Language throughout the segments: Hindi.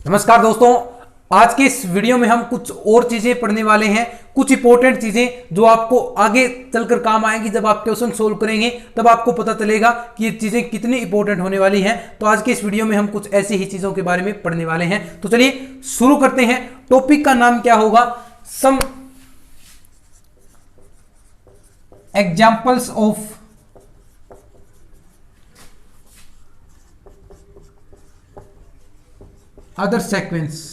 नमस्कार दोस्तों, आज के इस वीडियो में हम कुछ और चीजें पढ़ने वाले हैं। कुछ इंपॉर्टेंट चीजें जो आपको आगे चलकर काम आएंगी। जब आप क्वेश्चन सोल्व करेंगे तब आपको पता चलेगा कि ये चीजें कितनी इंपॉर्टेंट होने वाली हैं। तो आज के इस वीडियो में हम कुछ ऐसी ही चीजों के बारे में पढ़ने वाले हैं। तो चलिए शुरू करते हैं। टॉपिक का नाम क्या होगा? Some examples of other sequence.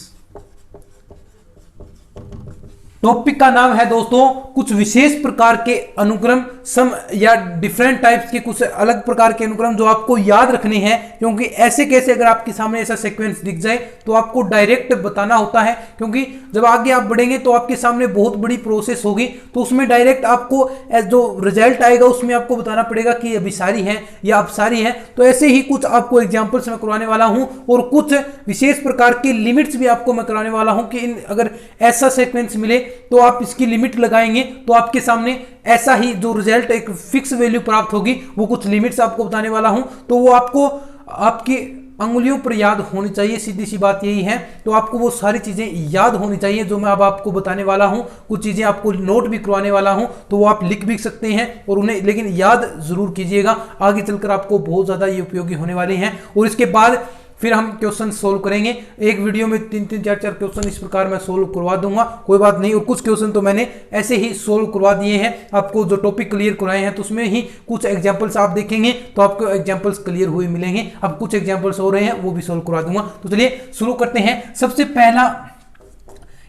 Topic का नाम है दोस्तों कुछ विशेष प्रकार के अनुक्रम, सम या डिफरेंट टाइप्स के कुछ अलग प्रकार के अनुक्रम जो आपको याद रखने हैं। क्योंकि ऐसे कैसे अगर आपके सामने ऐसा सीक्वेंस दिख जाए तो आपको डायरेक्ट बताना होता है। क्योंकि जब आगे आप बढ़ेंगे तो आपके सामने बहुत बड़ी प्रोसेस होगी, तो उसमें डायरेक्ट आपको जो रिजल्ट आएगा उसमें आपको बताना पड़ेगा कि अभिसारी है या अपसारी है। तो ऐसे ही कुछ आपको एग्जाम्पल्स मैं करवाने वाला हूं और कुछ विशेष प्रकार के लिमिट्स भी आपको मैं कराने वाला हूं कि अगर ऐसा सीक्वेंस मिले तो आप इसकी लिमिट लगाएंगे तो आपके सामने ऐसा ही जो रिजल्ट एक फिक्स वैल्यू प्राप्त होगी। वो कुछ लिमिट्स आपको बताने वाला हूं, तो वो आपको आपकी अंगुलियों पर याद होनी चाहिए। सीधी सी बात यही है। तो आपको वो सारी चीजें याद होनी चाहिए जो मैं अब आपको बताने वाला हूं। कुछ चीजें आपको नोट भी करवाने वाला हूं, तो वो आप लिख भी सकते हैं और उन्हें लेकिन याद जरूर कीजिएगा। आगे चलकर आपको बहुत ज्यादा ये उपयोगी होने वाले हैं। और इसके बाद फिर हम क्वेश्चन सोल्व करेंगे। एक वीडियो में 3-3, 4-4 क्वेश्चन इस प्रकार मैं सोल्व करवा दूंगा, कोई बात नहीं। और कुछ क्वेश्चन तो मैंने ऐसे ही सोल्व करवा दिए हैं। आपको जो टॉपिक क्लियर कराए हैं तो उसमें ही कुछ एग्जांपल्स आप देखेंगे तो आपको एग्जांपल्स क्लियर हुए मिलेंगे। अब कुछ एग्जांपल्स हो रहे हैं वो भी सोल्व करवा दूंगा। तो चलिए शुरू करते हैं। सबसे पहला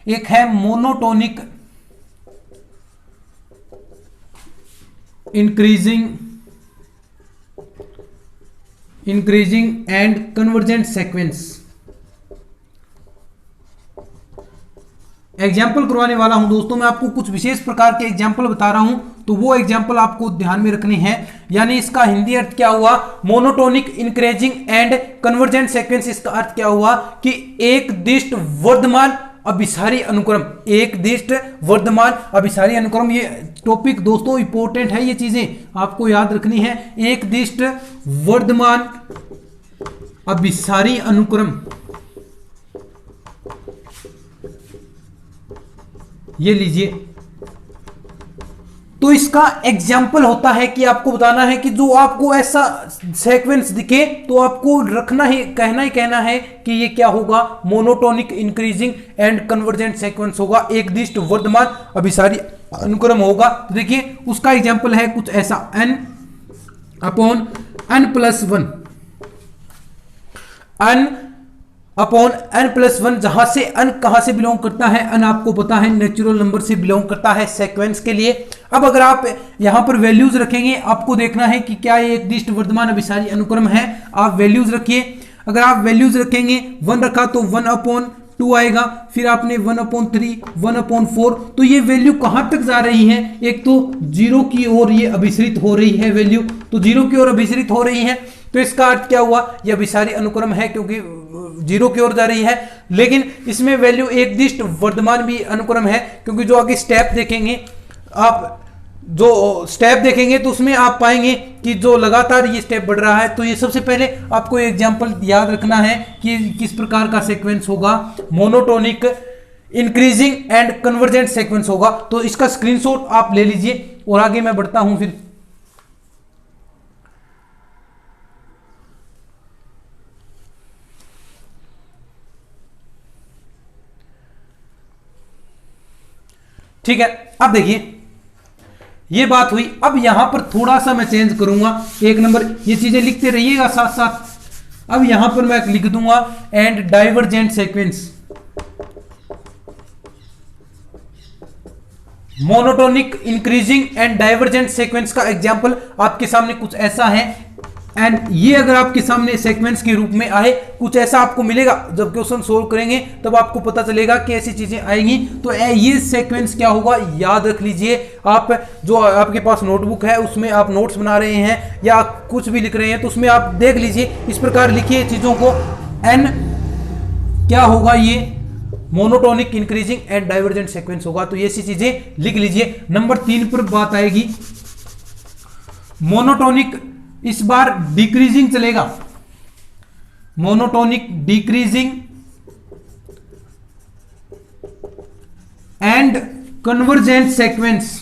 एक है monotonic increasing and convergent sequence. Example करवाने वाला हूं दोस्तों। मैं आपको कुछ विशेष प्रकार के एग्जाम्पल बता रहा हूं, तो वो एग्जाम्पल आपको ध्यान में रखने हैं। यानी इसका हिंदी अर्थ क्या हुआ? Monotonic increasing and convergent sequence. इसका अर्थ क्या हुआ कि एक दिष्ट वर्धमान अभिसारी अनुक्रम। एक दिष्ट वर्धमान अभिसारी अनुक्रम। ये टॉपिक दोस्तों इंपॉर्टेंट है, ये चीजें आपको याद रखनी है। एक दिष्ट वर्धमान अभिसारी अनुक्रम, ये लीजिए। तो इसका एग्जाम्पल होता है कि आपको बताना है कि जो आपको ऐसा सीक्वेंस दिखे तो आपको रखना ही कहना है कि ये क्या होगा? Monotonic increasing and convergent sequence होगा। एक दिष्ट वर्धमान अभिसारी अनुक्रम होगा। तो देखिए उसका एग्जाम्पल है कुछ ऐसा, n upon n+1, n upon n+1। जहां से n कहां से बिलोंग करता है? n आपको पता है नेचुरल नंबर से बिलोंग करता है सीक्वेंस के लिए। अब अगर आप यहां पर वैल्यूज रखेंगे, आपको देखना है कि क्या ये एक दिष्ट वर्धमान अभिसारी अनुक्रम है। आप वैल्यूज रखिए। अगर आप वैल्यूज रखेंगे 1 रखा तो 1/2 आएगा, फिर आपने 1/3, 1/4। तो ये वैल्यू कहां तक जा रही है? एक तो 0 की ओर ये अभिसरित हो रही है वैल्यू, तो 0 की ओर अभिसरित हो रही है। तो इसका अर्थ क्या हुआ? ये अभिसारी अनुक्रम है क्योंकि 0 की ओर जा रही है। लेकिन इसमें वैल्यू एक दिष्ट वर्धमान भी अनुक्रम है, क्योंकि जो आगे स्टेप देखेंगे, आप जो स्टेप देखेंगे तो उसमें आप पाएंगे कि जो लगातार ये स्टेप बढ़ रहा है। तो ये सबसे पहले आपको एग्जांपल याद रखना है कि किस प्रकार का सीक्वेंस होगा। Monotonic increasing and convergent sequence होगा। तो इसका स्क्रीनशॉट आप ले लीजिए और आगे मैं बढ़ता हूं फिर। ठीक है, अब देखिए ये बात हुई। अब यहां पर थोड़ा सा मैं चेंज करूंगा। एक नंबर ये चीजें लिखते रहिएगा साथ साथ। अब यहां पर मैं लिख दूंगा and divergent sequence. Monotonic increasing and divergent sequence का एग्जांपल आपके सामने कुछ ऐसा है। एंड ये अगर आपके सामने सीक्वेंस के रूप में आए, कुछ ऐसा आपको मिलेगा। जब क्वेश्चन सोल्व करेंगे तब आपको पता चलेगा कि ऐसी चीजें आएंगी। तो ये सीक्वेंस क्या होगा याद रख लीजिए। आप जो आपके पास नोटबुक है उसमें आप नोट्स बना रहे हैं या कुछ भी लिख रहे हैं तो उसमें आप देख लीजिए, इस प्रकार लिखिए चीजों को। एन क्या होगा? ये monotonic increasing and divergent sequence होगा। तो ये सी चीजें लिख लीजिए। नंबर 3 पर बात आएगी मोनोटोनिक, इस बार डिक्रीजिंग चलेगा। Monotonic decreasing and convergent sequence,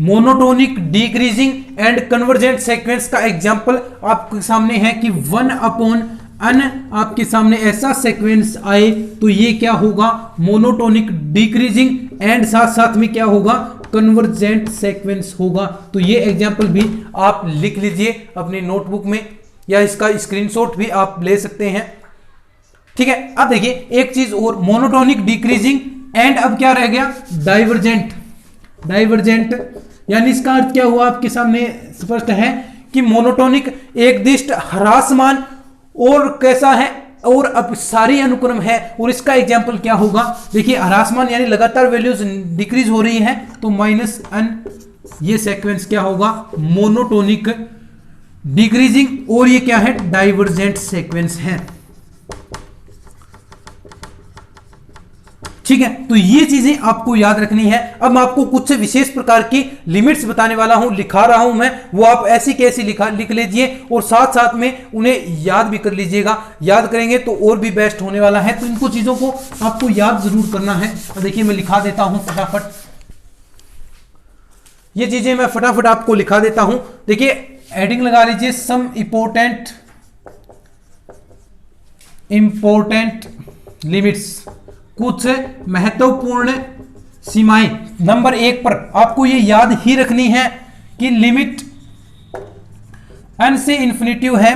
monotonic decreasing and convergent sequence का एग्जांपल आपके सामने है कि 1/n आपके सामने ऐसा सीक्वेंस आए तो ये क्या होगा, मोनोटोनिक डिक्रीजिंग एंड साथ साथ में क्या होगा, कन्वर्जेंट सीक्वेंस होगा। तो ये एग्जांपल भी आप लिख लीजिए अपनी नोटबुक में, या इसका स्क्रीनशॉट भी आप ले सकते हैं। ठीक है, अब देखिए एक चीज और, मोनोटोनिक डिक्रीजिंग एंड अब क्या रह गया, डाइवर्जेंट। डाइवर्जेंट यानी इसका अर्थ क्या हुआ, आपके सामने स्पष्ट है कि मोनोटोनिक एक दिष्ट ह्रासमान और कैसा है, और अब सारी अनुक्रम है, और इसका एग्जांपल क्या होगा, देखिए ह्रासमान यानी लगातार वैल्यूज डिक्रीज हो रही है, तो -n ये सीक्वेंस क्या होगा, मोनोटोनिक डिक्रीजिंग, और ये क्या है, डाइवर्जेंट सीक्वेंस है। ठीक है, तो ये चीजें आपको याद रखनी है। अब मैं आपको कुछ विशेष प्रकार की लिमिट्स बताने वाला हूं, लिखा रहा हूं मैं, वो आप ऐसी कैसी लिख लीजिए और साथ साथ में उन्हें याद भी कर लीजिएगा। याद करेंगे तो और भी बेस्ट होने वाला है, तो इनको चीजों को आपको याद जरूर करना है। तो देखिए मैं लिखा देता हूं फटाफट, ये चीजें मैं फटाफट आपको लिखा देता हूं। देखिए हेडिंग लगा लीजिए, सम इंपॉर्टेंट लिमिट्स, कुछ महत्वपूर्ण सीमाएं। नंबर 1 पर आपको ये याद ही रखनी है कि लिमिट n से इंफिनिटिव है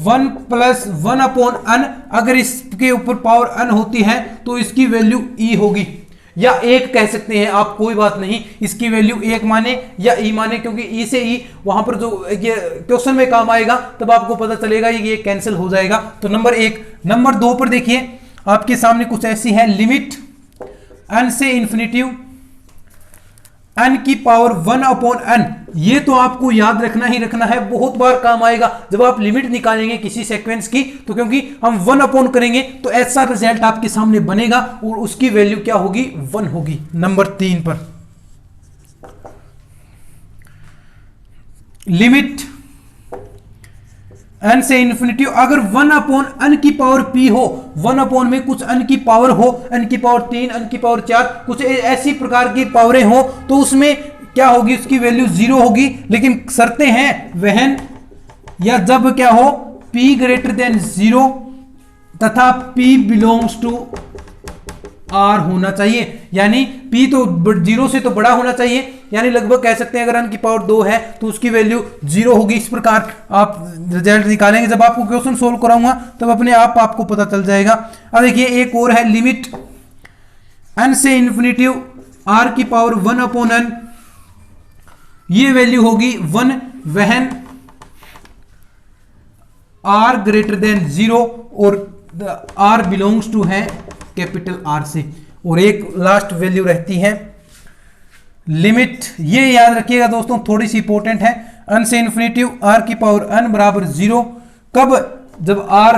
1 + 1/n, अगर इसके ऊपर पावर n होती है तो इसकी वैल्यू e होगी, या 1 कह सकते हैं आप, कोई बात नहीं, इसकी वैल्यू 1 माने या e माने, क्योंकि e से e वहां पर जो ये क्वेश्चन में काम आएगा तब आपको पता चलेगा ये कैंसिल हो जाएगा। तो नंबर 1। नंबर 2 पर देखिए आपके सामने कुछ ऐसी है, लिमिट n से इंफिनिटिव n की पावर 1/n, ये तो आपको याद रखना ही रखना है, बहुत बार काम आएगा जब आप लिमिट निकालेंगे किसी सीक्वेंस की, तो क्योंकि हम 1/n करेंगे तो ऐसा रिजल्ट आपके सामने बनेगा और उसकी वैल्यू क्या होगी, 1 होगी। नंबर 3 पर लिमिट n से इंफिनिटिव, अगर 1/n की पावर p हो, 1/n में कुछ n की पावर हो, n की पावर 3, n की पावर 4, कुछ ऐसी प्रकार की पावरें हो, तो उसमें क्या होगी, उसकी वैल्यू 0 होगी। लेकिन शर्तें हैं, वहन या जब क्या हो, p > 0 तथा p बिलोंग्स टू r होना चाहिए, यानी p तो 0 से तो बड़ा होना चाहिए, यानी लगभग कह सकते हैं अगर n की पावर 2 है तो उसकी वैल्यू 0 होगी। इस प्रकार आप रिजल्ट निकालेंगे, जब आपको क्वेश्चन सोल्व कराऊंगा तब अपने आप आपको पता चल जाएगा। अब देखिए एक और है, लिमिट n से इंफिनिटिव r की पावर 1/n, ये वैल्यू होगी 1 वहन r > 0 और r बिलोंग्स टू है कैपिटल R से। और एक लास्ट वैल्यू रहती है लिमिट, ये याद रखिएगा दोस्तों, थोड़ी सी इंपॉर्टेंट है, n से इंफिनिटिव r की पावर n = 0, कब, जब r